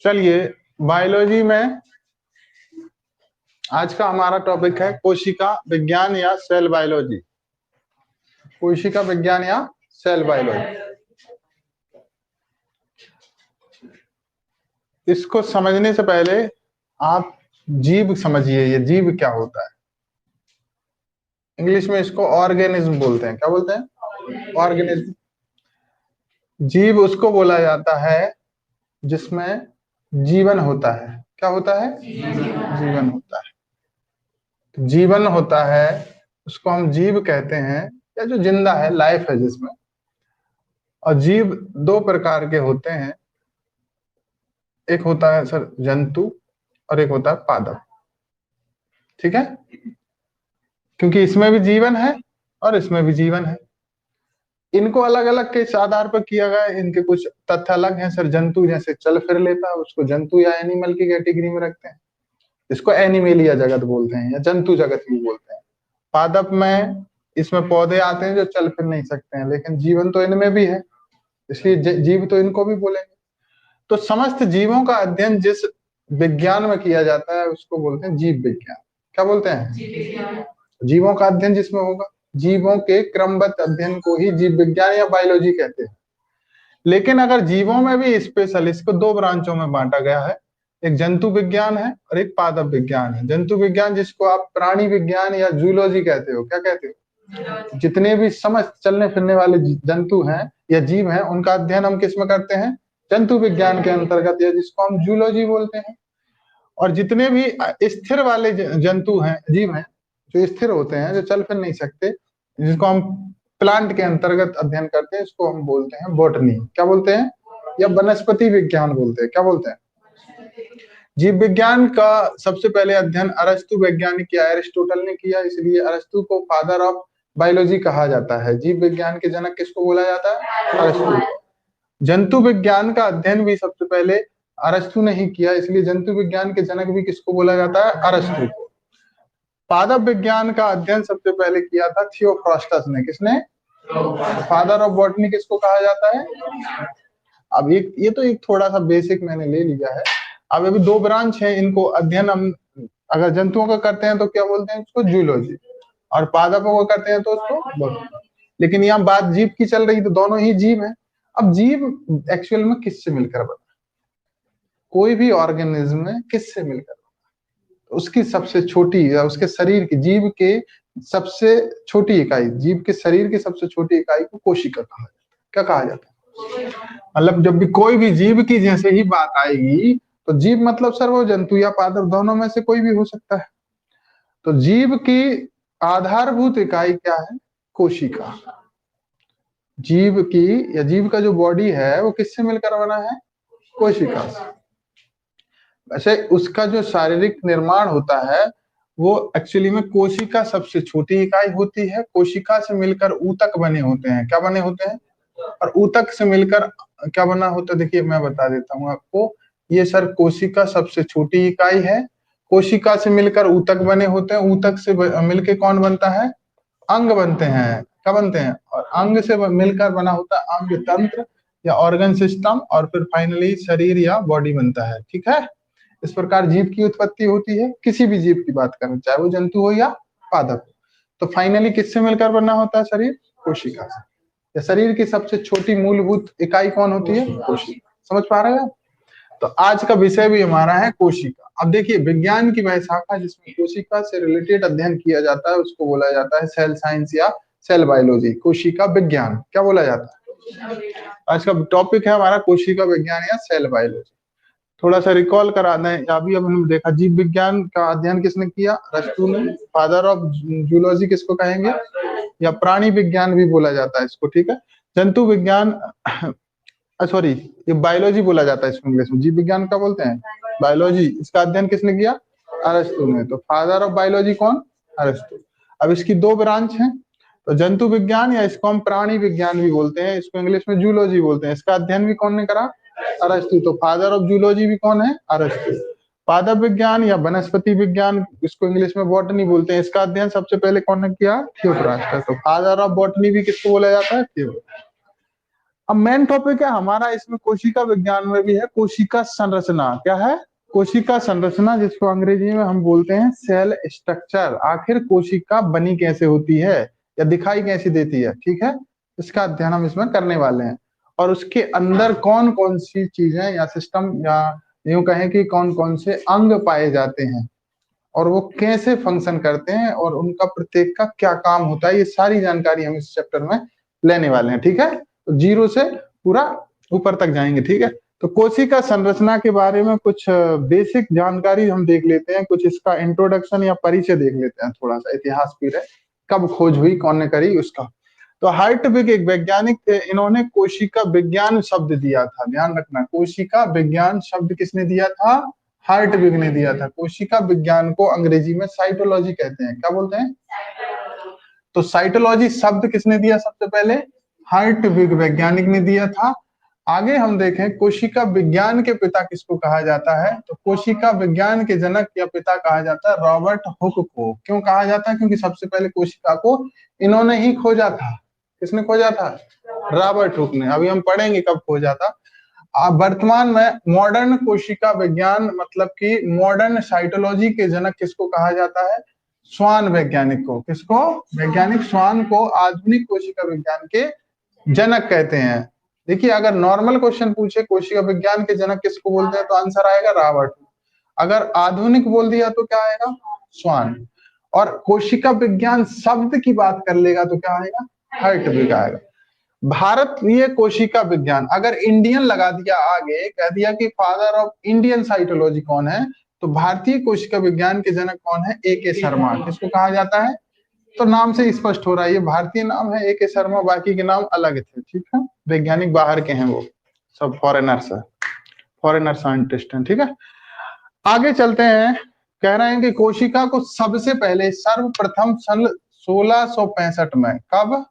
चलिए, बायोलॉजी में आज का हमारा टॉपिक है कोशिका विज्ञान या सेल बायोलॉजी। कोशिका विज्ञान या सेल बायोलॉजी। इसको समझने से पहले आप जीव समझिए, ये जीव क्या होता है। इंग्लिश में इसको ऑर्गेनिज्म बोलते हैं। क्या बोलते हैं? ऑर्गेनिज्म। जीव उसको बोला जाता है जिसमें जीवन होता है। क्या होता है? जीवन होता है। तो जीवन होता है उसको हम जीव कहते हैं, या जो जिंदा है, लाइफ है जिसमें। और जीव दो प्रकार के होते हैं, एक होता है सर जंतु और एक होता है पादप। ठीक है, क्योंकि इसमें भी जीवन है और इसमें भी जीवन है। इनको अलग अलग किस आधार पर किया गया है, इनके कुछ तथ्य अलग हैं सर। जंतु जैसे चल फिर लेता है, उसको जंतु या एनिमल की कैटेगरी में रखते हैं, इसको एनिमेलिया जगत बोलते हैं या जंतु जगत भी बोलते हैं। पादप में इसमें पौधे आते हैं जो चल फिर नहीं सकते हैं, लेकिन जीवन तो इनमें भी है, इसलिए जीव तो इनको भी बोलेंगे। तो समस्त जीवों का अध्ययन जिस विज्ञान में किया जाता है उसको बोलते हैं जीव विज्ञान। क्या बोलते हैं? जीवों का अध्ययन जिसमें होगा, जीवों के क्रमबद्ध अध्ययन को ही जीव विज्ञान या बायोलॉजी कहते हैं। लेकिन अगर जीवों में भी स्पेशल, इसको दो ब्रांचों में बांटा गया है, एक जंतु विज्ञान है और एक पादप विज्ञान है। जंतु विज्ञान जिसको आप प्राणी विज्ञान या जूलॉजी कहते हो। क्या कहते हो? जितने भी समस्त चलने फिरने वाले जंतु हैं या जीव हैं, उनका अध्ययन हम किस में करते हैं? जंतु विज्ञान के अंतर्गत, या जिसको हम जूलॉजी बोलते हैं। और जितने भी स्थिर वाले जंतु हैं, जीव हैं, जो स्थिर होते हैं, जो चल फिर नहीं सकते, जिसको हम प्लांट के अंतर्गत अध्ययन करते हैं, इसको हम बोलते हैं बॉटनी। क्या बोलते हैं? या वनस्पति विज्ञान बोलते हैं। क्या बोलते हैं? जीव विज्ञान का सबसे पहले अध्ययन अरस्तु वैज्ञानिक किया, एरिस्टोटल ने किया, इसलिए अरस्तु को फादर ऑफ बायोलॉजी कहा जाता है। जीव विज्ञान के जनक किसको बोला जाता है? अरस्तु। जंतु विज्ञान का अध्ययन भी सबसे पहले अरस्तु ने ही किया, इसलिए जंतु विज्ञान के जनक भी किसको बोला जाता है? अरस्तु को। पादप विज्ञान का अध्ययन सबसे पहले किया था थियोफ्रास्टस ने। किसने? फादर ऑफ बॉटनी किसको कहा जाता है? अब ये तो एक थोड़ा सा बेसिक मैंने ले लिया है। अब अभी दो ब्रांच है, इनको अध्ययन हम अगर जंतुओं का करते हैं तो क्या बोलते हैं? उसको जूलॉजी, और पादपों का करते हैं तो उसको बॉटनी। लेकिन यहाँ बात जीव की चल रही, तो दोनों ही जीव है। अब जीव एक्चुअल में किससे मिलकर बना? कोई भी ऑर्गेनिज्म किससे मिलकर बना? उसकी सबसे छोटी या उसके शरीर की, जीव के सबसे छोटी इकाई, जीव के शरीर की सबसे छोटी इकाई को कोशिका कहा जाता है। क्या कहा जाता है? मतलब जब भी कोई भी जीव की जैसे ही बात आएगी, तो जीव मतलब सर वो जंतु या पादप दोनों में से कोई भी हो सकता है। तो जीव की आधारभूत इकाई क्या है? कोशिका। जीव की या जीव का जो बॉडी है वो किससे मिलकर बना है? कोशिका से। वैसे उसका जो शारीरिक निर्माण होता है वो एक्चुअली में कोशिका सबसे छोटी इकाई होती है। कोशिका से मिलकर ऊतक बने होते हैं। क्या बने होते हैं? और ऊतक से मिलकर क्या बना होता है? देखिए मैं बता देता हूँ आपको। ये सर कोशिका सबसे छोटी इकाई है। कोशिका से मिलकर ऊतक बने होते हैं। ऊतक से मिलकर कौन बनता है? अंग बनते हैं। क्या बनते हैं? और अंग से मिलकर बना होता है अंग तंत्र या ऑर्गन सिस्टम, और फिर फाइनली शरीर या बॉडी बनता है। ठीक है, इस प्रकार जीव की उत्पत्ति होती है। किसी भी जीव की बात करें, चाहे वो जंतु हो या पादप हो, तो फाइनली किससे मिलकर बना होता है? शरीर कोशिका से। या शरीर की सबसे छोटी मूलभूत इकाई कौन होती है? कोशिका। समझ पा रहे हैं? तो आज का विषय भी हमारा है कोशिका। अब देखिए, विज्ञान की वह शाखा जिसमें कोशिका से रिलेटेड अध्ययन किया जाता है उसको बोला जाता है सेल साइंस या सेल बायोलॉजी, कोशिका विज्ञान। क्या बोला जाता है? आज का टॉपिक है हमारा कोशिका विज्ञान या सेल बायोलॉजी। थोड़ा सा रिकॉल करा दें। अभी अब हमने देखा जीव विज्ञान का अध्ययन किसने किया? अरस्तु ने। फादर ऑफ जूलॉजी किसको कहेंगे? या प्राणी विज्ञान भी बोला जाता है इसको। ठीक है, जंतु विज्ञान, सॉरी, ये बायोलॉजी बोला जाता है इसको इंग्लिश में। जीव विज्ञान का बोलते हैं बायोलॉजी। इसका अध्ययन किसने किया? अरस्तु ने। तो फादर ऑफ बायोलॉजी कौन? अरस्तु। अब इसकी दो ब्रांच हैं, तो जंतु विज्ञान या इसको हम प्राणी विज्ञान भी बोलते हैं, इसको इंग्लिश में जूलॉजी बोलते हैं। इसका अध्ययन भी कौन ने करा? अरस्तु। तो फादर ऑफ जूलॉजी भी कौन है? अरस्तु। पादप विज्ञान या वनस्पति विज्ञान, इसको इंग्लिश में बॉटनी बोलते हैं, इसका अध्ययन सबसे पहले कौन ने किया? थियोफ्रास्टस। तो फादर ऑफ बॉटनी भी किसको बोला जाता है? थियोफ्रास्टस। अब मेन टॉपिक है हमारा इसमें कोशिका विज्ञान में भी है कोशिका संरचना। क्या है? कोशिका संरचना, जिसको अंग्रेजी में हम बोलते हैं सेल स्ट्रक्चर। आखिर कोशिका बनी कैसे होती है या दिखाई कैसे देती है, ठीक है, इसका अध्ययन हम इसमें करने वाले हैं। और उसके अंदर कौन कौन सी चीजें या सिस्टम या यूं कहें कि कौन कौन से अंग पाए जाते हैं और वो कैसे फंक्शन करते हैं और उनका प्रत्येक का क्या काम होता है, ये सारी जानकारी हम इस चैप्टर में लेने वाले हैं। ठीक है, तो जीरो से पूरा ऊपर तक जाएंगे। ठीक है, तो कोशिका संरचना के बारे में कुछ बेसिक जानकारी हम देख लेते हैं, कुछ इसका इंट्रोडक्शन या परिचय देख लेते हैं, थोड़ा सा इतिहास भी रहे, कब खोज हुई, कौन ने करी उसका। तो हार्टविग एक वैज्ञानिक थे, इन्होंने कोशिका विज्ञान शब्द दिया था। ध्यान रखना, कोशिका विज्ञान शब्द किसने दिया था? हार्टविग ने दिया था। कोशिका विज्ञान को अंग्रेजी में साइटोलॉजी कहते हैं। क्या बोलते हैं? तो साइटोलॉजी शब्द किसने दिया सबसे पहले? हार्टविग वैज्ञानिक ने दिया था। आगे हम देखें कोशिका विज्ञान के पिता किसको कहा जाता है, तो कोशिका विज्ञान के जनक या पिता कहा जाता है रॉबर्ट हुक को। क्यों कहा जाता है? क्योंकि सबसे पहले कोशिका को इन्होंने ही खोजा था। किसने खोजा था? रॉबर्ट हुक ने। अभी हम पढ़ेंगे कब खोजा था। वर्तमान में मॉडर्न कोशिका विज्ञान मतलब कि मॉडर्न साइटोलॉजी के जनक किसको कहा जाता है? स्वान वैज्ञानिक को। किसको? वैज्ञानिक स्वान को आधुनिक कोशिका विज्ञान के जनक कहते हैं। देखिए, अगर नॉर्मल क्वेश्चन पूछे कोशिका विज्ञान के जनक किसको बोलते हैं, तो आंसर आएगा रॉबर्ट। अगर आधुनिक बोल दिया तो क्या आएगा? स्वान। और कोशिका विज्ञान शब्द की बात कर लेगा तो क्या आएगा? हार्टविग आएगा। भारतीय कोशिका विज्ञान, अगर इंडियन लगा दिया आगे, कह दिया कि फादर ऑफ इंडियन साइटोलॉजी कौन है, तो भारतीय कोशिका विज्ञान के जनक कौन है? ए.के. शर्मा। किसको कहा जाता है? तो नाम से स्पष्ट हो रहा है ये भारतीय नाम है ए.के. शर्मा, बाकी के नाम अलग थे। ठीक है, वैज्ञानिक बाहर के हैं, वो सब फॉरेनर्स है, फॉरेनर साइंटिस्ट हैं। ठीक है, आगे चलते हैं। कह रहे हैं कि कोशिका को सबसे पहले सर्वप्रथम सन 1665 में, कब?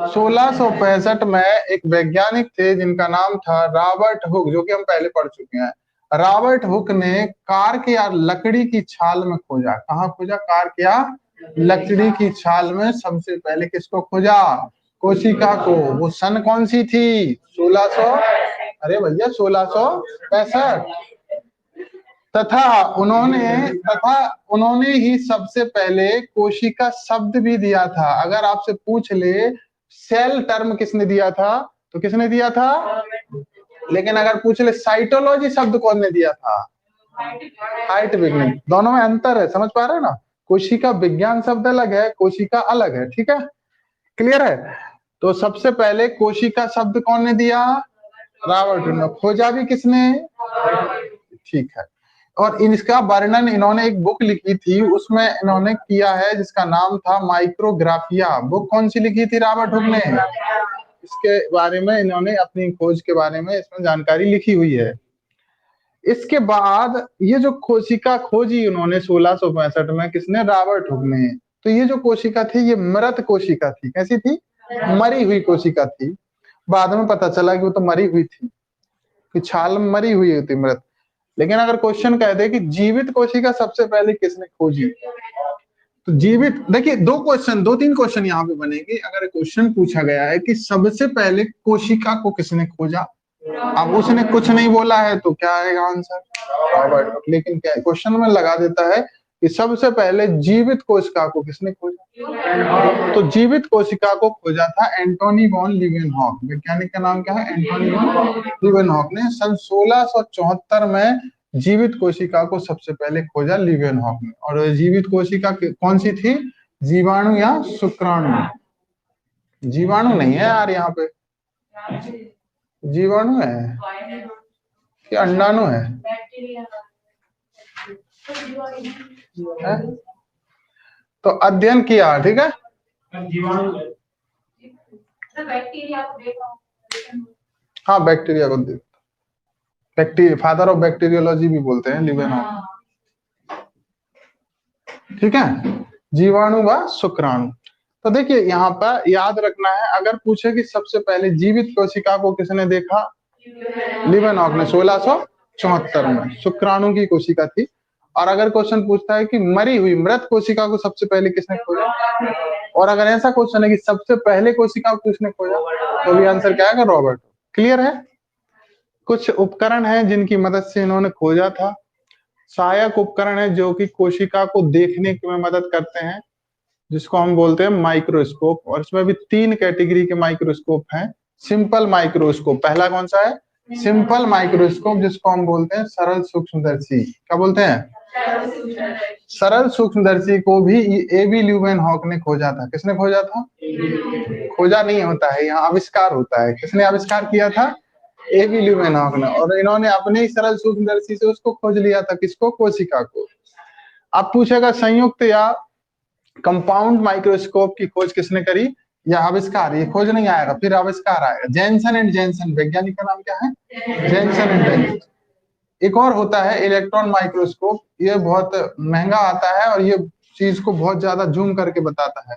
1665 में एक वैज्ञानिक थे जिनका नाम था रॉबर्ट हुक, जो कि हम पहले पढ़ चुके हैं। रॉबर्ट हुक ने कार्क या लकड़ी की छाल में खोजा। कहाँ खोजा? कार्क या लकड़ी की छाल में सबसे पहले किसको खोजा? कोशिका को। वो सन कौन सी थी? 1600, अरे भैया 1665। तथा उन्होंने ही सबसे पहले कोशिका शब्द भी दिया था। अगर आपसे पूछ ले सेल टर्म किसने दिया था, तो किसने दिया था? लेकिन अगर पूछ ले साइटोलॉजी शब्द कौन ने दिया था? हार्टविग ने। दोनों में अंतर है, समझ पा रहे हो ना? कोशिका विज्ञान शब्द अलग है, कोशिका अलग है। ठीक है, क्लियर है? तो सबसे पहले कोशिका शब्द कौन ने दिया? रॉबर्ट ने। खोजा भी किसने? ठीक है, और इसका वर्णन इन्होंने एक बुक लिखी थी, उसमें इन्होंने किया है, जिसका नाम था माइक्रोग्राफिया। बुक कौन सी लिखी थी रॉबर्ट हुक ने? इसके बारे में इन्होंने अपनी खोज के बारे में इसमें जानकारी लिखी हुई है। इसके बाद ये जो कोशिका खोजी उन्होंने 1665 में, किसने? रॉबर्ट हुक ने। तो ये जो कोशिका थी ये मृत कोशिका थी। कैसी थी? मरी हुई कोशिका थी। बाद में पता चला कि वो तो मरी हुई थी, कि छाल में मरी हुई होती, मृत। लेकिन अगर क्वेश्चन कह दे कि जीवित कोशिका सबसे पहले किसने खोजी, तो जीवित, देखिए दो तीन क्वेश्चन यहाँ पे बनेंगे। अगर क्वेश्चन पूछा गया है कि सबसे पहले कोशिका को किसने खोजा, अब उसने कुछ नहीं बोला है तो क्या आएगा आंसर? रॉबर्ट। लेकिन क्या क्वेश्चन में लगा देता है कि सबसे पहले जीवित कोशिका को किसने खोजा, तो जीवित कोशिका को खोजा था एंटोनी वॉन लीवेनहॉक। वैज्ञानिक का नाम क्या है? एंटोनी वॉन लीवेनहॉक ने सन 1674 में जीवित कोशिका को सबसे पहले खोजा, लीवेनहॉक ने। और जीवित कोशिका कौन सी थी? जीवाणु या शुक्राणु? जीवाणु नहीं है यार, यहाँ पे जीवाणु है कि अंडाणु है? तो अध्ययन किया, ठीक है। हाँ, बैक्टीरिया को बैक्टीरिया, फादर ऑफ बैक्टीरियोलॉजी भी बोलते हैं लीवेनहॉक। ठीक है, जीवाणु व शुक्राणु। तो देखिए यहाँ पर याद रखना है, अगर पूछे कि सबसे पहले जीवित कोशिका को किसने देखा, लीवेनहॉक ने 1674 में, शुक्राणु की कोशिका थी। और अगर क्वेश्चन पूछता है कि मरी हुई मृत कोशिका को सबसे पहले किसने खोजा, और अगर ऐसा क्वेश्चन है कि सबसे पहले कोशिका को किसने खोजा, तो भी आंसर क्या आएगा, रॉबर्ट। क्लियर है? कुछ उपकरण हैं जिनकी मदद से इन्होंने खोजा था। सहायक उपकरण है जो कि कोशिका को देखने में मदद करते हैं, जिसको हम बोलते हैं माइक्रोस्कोप। और इसमें भी 3 कैटेगरी के माइक्रोस्कोप हैं। सिंपल माइक्रोस्कोप, पहला कौन सा है, सिंपल माइक्रोस्कोप, जिसको हम बोलते हैं सरल सूक्ष्मदर्शी। क्या बोलते हैं, सरल सूक्ष्मदर्शी को भी एबी ल्यूवेनहॉक ने खोजा था। किसने खोजा था, खोजा नहीं होता है, यहाँ आविष्कार होता है। किसने आविष्कार किया था, एबी ल्यूवेनहॉक ने। और इन्होंने अपने ही सरल सूक्ष्मदर्शी से उसको खोज लिया था, किसको, कोशिका को। अब पूछेगा संयुक्त या कंपाउंड माइक्रोस्कोप की खोज किसने करी, या आविष्कार, ये खोज नहीं आएगा, फिर आविष्कार आएगा। जेनसन एंड जेनसन, वैज्ञानिक का नाम क्या है, जेनसन एंड जेनसन। एक और होता है इलेक्ट्रॉन माइक्रोस्कोप, ये बहुत महंगा आता है और ये चीज को बहुत ज्यादा जूम करके बताता है।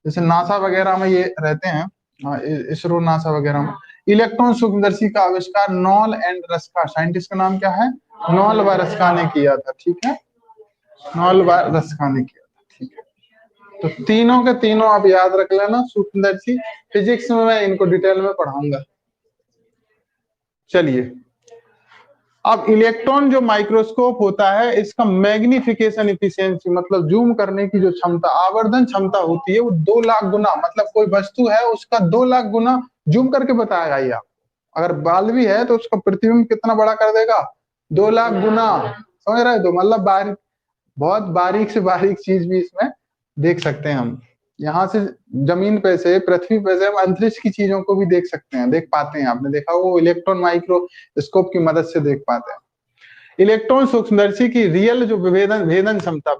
जैसे नासा वगैरह में ये रहते हैं, इसरो नासा वगैरह में। इलेक्ट्रॉन सूक्ष्मदर्शी का आविष्कार नॉल एंड रस्का, साइंटिस्ट का नाम क्या है, नॉल व रस्का ने किया था। ठीक है, नॉल व रस्का ने किया था। ठीक है, तो तीनों के तीनों आप याद रख लेना, सूक्ष्मदर्शी। फिजिक्स में मैं इनको डिटेल में पढ़ाऊंगा। चलिए, अब इलेक्ट्रॉन जो माइक्रोस्कोप होता है, इसका मैग्निफिकेशन इफिशियंसी, मतलब जूम करने की जो क्षमता, आवर्धन क्षमता होती है, वो 2 लाख गुना, मतलब कोई वस्तु है उसका 2 लाख गुना जूम करके बताएगा ये आपको। अगर बाल भी है तो उसका प्रतिबिंब कितना बड़ा कर देगा, 2 लाख गुना। समझ रहे हो, तो मतलब बहुत बारीक से बारीक चीज भी इसमें देख सकते हैं हम। यहाँ से जमीन पे से, पृथ्वी पे से हम अंतरिक्ष की चीजों को भी देख सकते हैं, देख पाते हैं। आपने देखा, वो इलेक्ट्रॉन माइक्रोस्कोप की मदद से देख पाते हैं। इलेक्ट्रॉन सूक्ष्मदर्शी की रियल जो विभेदन क्षमता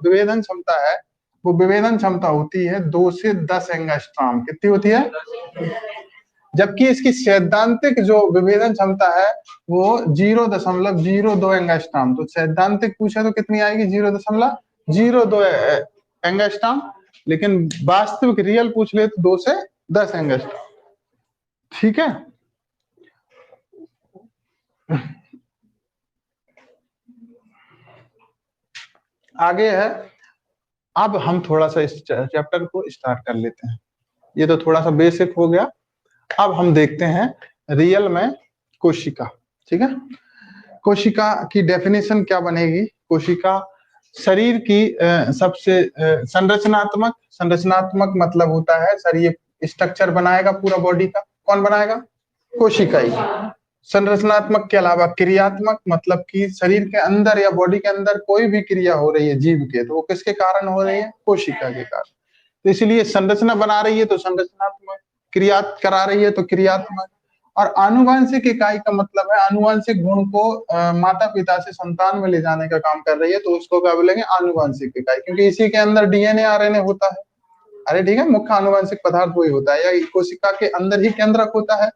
है, वो विभेदन क्षमता होती है 2 से 10 एंगस्ट्रॉम। कितनी होती है, जबकि इसकी सैद्धांतिक जो विभेदन क्षमता है वो 0.02 एंगस्ट्रॉम। तो सैद्धांतिक पूछे तो कितनी आएगी, 0.02 एंगस्ट्रॉम। लेकिन वास्तविक रियल पूछ ले तो 2 से 10 एंगस्ट्रॉम। ठीक है, आगे है। अब हम थोड़ा सा इस चैप्टर को स्टार्ट कर लेते हैं। ये तो थोड़ा सा बेसिक हो गया। अब हम देखते हैं रियल में कोशिका। ठीक है, कोशिका की डेफिनेशन क्या बनेगी। कोशिका शरीर की सबसे संरचनात्मक मतलब होता है शरीर, स्ट्रक्चर बनाएगा पूरा बॉडी का। कौन बनाएगा, कोशिका ही। संरचनात्मक के अलावा क्रियात्मक, मतलब कि शरीर के अंदर या बॉडी के अंदर कोई भी क्रिया हो रही है जीव के, तो वो किसके कारण हो रही है, कोशिका के कारण। तो इसलिए संरचना बना रही है तो संरचनात्मक, क्रिया करा रही है तो क्रियात्मक। और आनुवांशिक इकाई का मतलब है आनुवांशिक गुण को माता पिता से संतान में ले जाने का काम कर रही है, तो उसको क्या बोलेंगे, आनुवांशिक इकाई, क्योंकि इसी के अंदर डीएनए आरएनए होता है। अरे ठीक है, मुख्य आनुवांशिक पदार्थ वही होता है, या कोशिका के अंदर ही केंद्रक होता है।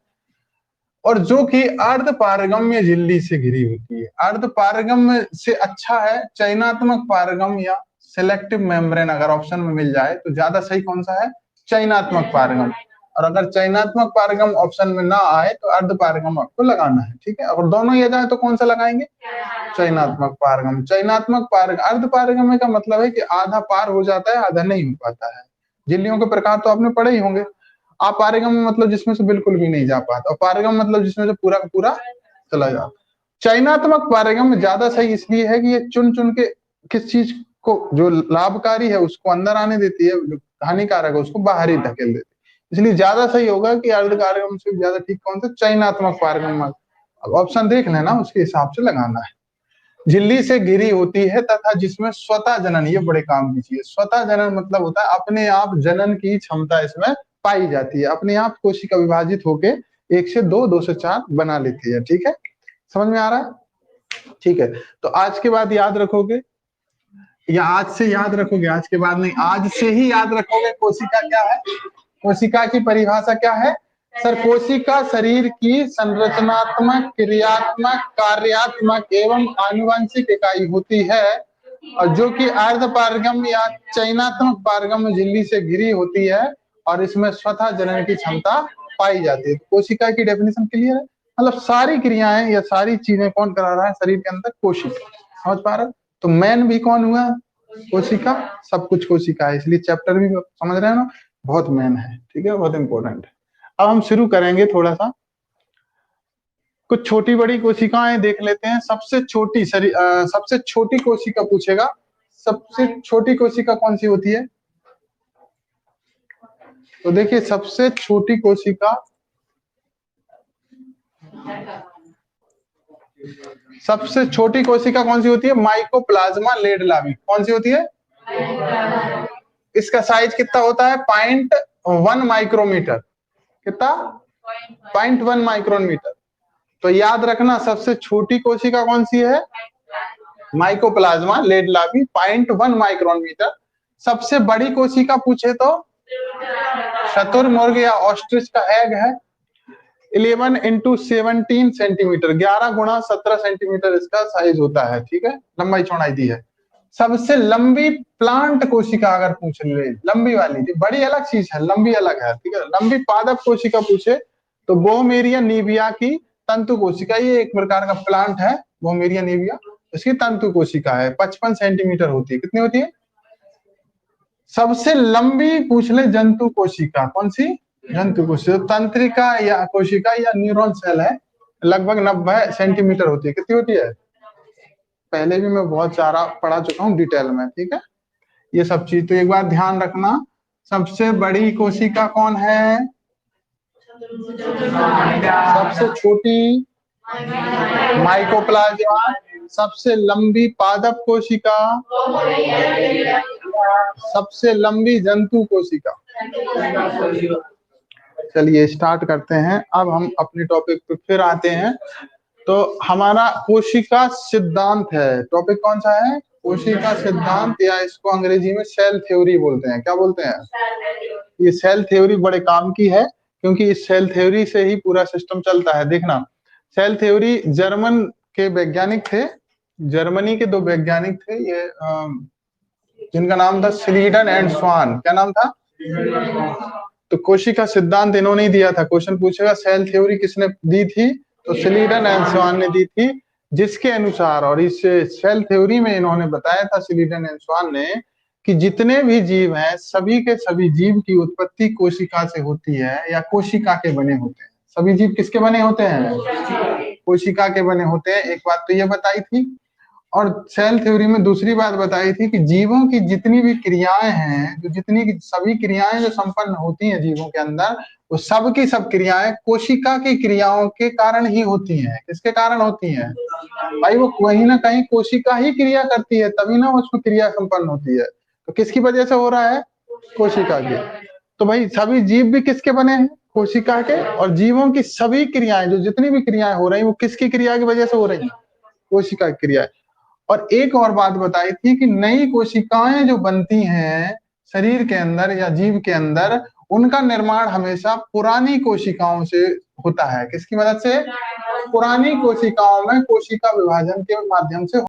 और जो कि अर्ध पारगम्य झिल्ली से घिरी होती है। अर्ध पारगम्य से अच्छा है चयनात्मक पारगम या सिलेक्टिव मेम्ब्रेन, अगर ऑप्शन में मिल जाए तो ज्यादा सही कौन सा है, चयनात्मक पारगम। और अगर चयनात्मक पारगम ऑप्शन में ना आए तो अर्ध पारगम आपको लगाना है। ठीक है, अगर दोनों ही आ जाए तो कौन सा लगाएंगे, चयनात्मक पारगम। चयनात्मक पारगम, अर्ध पारगम का मतलब है कि आधा पार हो जाता है, आधा नहीं हो पाता है। झिल्लियों के प्रकार तो आपने पढ़े ही होंगे। अपारगम मतलब जिसमें से बिल्कुल भी नहीं जा पाता, और पारगम मतलब जिसमें से पूरा का पूरा चला जाता। चयनात्मक पारगम ज्यादा सही इसलिए है कि ये चुन चुन के किस चीज को जो लाभकारी है उसको अंदर आने देती है, जो हानिकारक है उसको बाहर ही धकेल देती है। इसलिए ज्यादा सही होगा कि अर्धकारगम से ज्यादा ठीक कौन सा, चयनात्मक पारगम। अब ऑप्शन देख लेना, उसके हिसाब से लगाना है। झिल्ली से घिरी होती है तथा जिसमें स्वतः जनन, ये बड़े काम की चीज। स्वतः जनन मतलब होता है अपने आप जनन की क्षमता इसमें पाई जाती है। अपने आप कोशिका विभाजित होके 1 से 2, 2 से 4 बना लेती है। ठीक है, समझ में आ रहा है। ठीक है, तो आज के बाद याद रखोगे, या आज से याद रखोगे, आज के बाद नहीं, आज से ही याद रखोगे कोशिका क्या है। कोशिका की परिभाषा क्या है सर, कोशिका शरीर की संरचनात्मक, क्रियात्मक, कार्यात्मक एवं आनुवंशिक इकाई होती है, और जो कि अर्ध पारगम या चयनात्मक पारगम झिल्ली से घिरी होती है, और इसमें स्वतः जनन की क्षमता पाई जाती है। कोशिका की डेफिनेशन क्लियर है, मतलब सारी क्रियाएं या सारी चीजें कौन करा रहा है शरीर के अंदर, कोशिका। समझ पा रहे हो, तो मैन भी कौन हुआ, कोशिका। सब कुछ कोशिका है, इसलिए चैप्टर भी समझ रहे हैं ना, बहुत मेन है, ठीक है, बहुत इंपॉर्टेंट है। अब हम शुरू करेंगे थोड़ा सा, कुछ छोटी बड़ी कोशिकाएं देख लेते हैं। सबसे छोटी कोशिका पूछेगा, सबसे छोटी कोशिका कौन सी होती है? तो देखिए सबसे छोटी कोशिका, सबसे छोटी कोशिका कौन सी होती है? माइकोप्लाज्मा लेडलावी। कौन सी होती है? इसका साइज कितना होता है? 0.1 माइक्रोमीटर। कितना? 0.1 माइक्रोमीटर। तो याद रखना सबसे छोटी कोशिका कौन सी है? Mycoplasma laidlawii, 0.1 micrometre. सबसे बड़ी कोशिका पूछे तो शतुरमुर्ग या ऑस्ट्रिच का एग है, 11 × 17 सेंटीमीटर, 11 × 17 सेंटीमीटर इसका साइज होता है, ठीक है, लंबाई चौड़ाई दी है। सबसे लंबी प्लांट कोशिका अगर पूछ ले, लंबी वाली थी, बड़ी अलग चीज है, लंबी अलग है, ठीक है। लंबी पादप कोशिका पूछे तो बोहमेरिया नीविया की तंतु कोशिका, ये एक प्रकार का प्लांट है, बोहमेरिया नीविया, इसकी तंतु कोशिका है, 55 सेंटीमीटर होती है। कितनी होती है? सबसे लंबी पूछ ले जंतु कोशिका, कौन सी? जंतु कोशिका, तंत्रिका या कोशिका या न्यूरॉन सेल है, लगभग 90 सेंटीमीटर होती है। कितनी होती है? पहले भी मैं बहुत सारा पढ़ा चुका हूँ डिटेल में, ठीक है, ये सब चीज। तो एक बार ध्यान रखना, सबसे बड़ी कोशिका कौन है? सबसे छोटी माइकोप्लाज्मा। सबसे लंबी पादप कोशिका। सबसे लंबी जंतु कोशिका। चलिए स्टार्ट करते हैं। अब हम अपने टॉपिक पे फिर आते हैं। तो हमारा कोशिका सिद्धांत है, टॉपिक कौन सा है? कोशिका सिद्धांत, या इसको अंग्रेजी में सेल थ्योरी बोलते हैं। क्या बोलते हैं? ये सेल थ्योरी बड़े काम की है, क्योंकि इस सेल थ्योरी से ही पूरा सिस्टम चलता है। देखना, सेल थ्योरी जर्मन के वैज्ञानिक थे, जर्मनी के 2 वैज्ञानिक थे, ये जिनका नाम था स्लीडन एंड स्वान। क्या नाम था? तो कोशिका सिद्धांत इन्होंने ही दिया था। क्वेश्चन पूछेगा सेल थ्योरी किसने दी थी? तो स्लीडन एंड स्वान ने दी थी, जिसके अनुसार, और इस सेल थ्योरी में इन्होंने बताया था स्लीडन एंड स्वान ने, कि जितने भी जीव हैं, सभी के सभी जीव की उत्पत्ति कोशिका से होती है, या कोशिका के बने होते हैं। सभी जीव किसके बने होते हैं? कोशिका के बने होते हैं। एक बात तो ये बताई थी। और सेल थ्योरी में दूसरी बात बताई थी कि जीवों की जितनी भी क्रियाएं हैं, जो सभी क्रियाएं जो संपन्न होती हैं जीवों के अंदर, वो सब की सब क्रियाएं कोशिका की क्रियाओं के कारण ही होती हैं। किसके कारण होती हैं? भाई वो कहीं ना कहीं कोशिका ही क्रिया करती है, तभी ना उसमें क्रिया संपन्न होती है। तो किसकी वजह से हो रहा है? कोशिका की। तो भाई सभी जीव भी किसके बने हैं? कोशिका के। और जीवों की सभी क्रियाएं, जो जितनी भी क्रियाएं हो रही है, वो किसकी क्रिया की वजह से हो रही है? कोशिका की क्रिया। और एक और बात बताई थी कि नई कोशिकाएं जो बनती हैं शरीर के अंदर या जीव के अंदर, उनका निर्माण हमेशा पुरानी कोशिकाओं से होता है। किसकी मदद से? पुरानी कोशिकाओं में कोशिका विभाजन के माध्यम से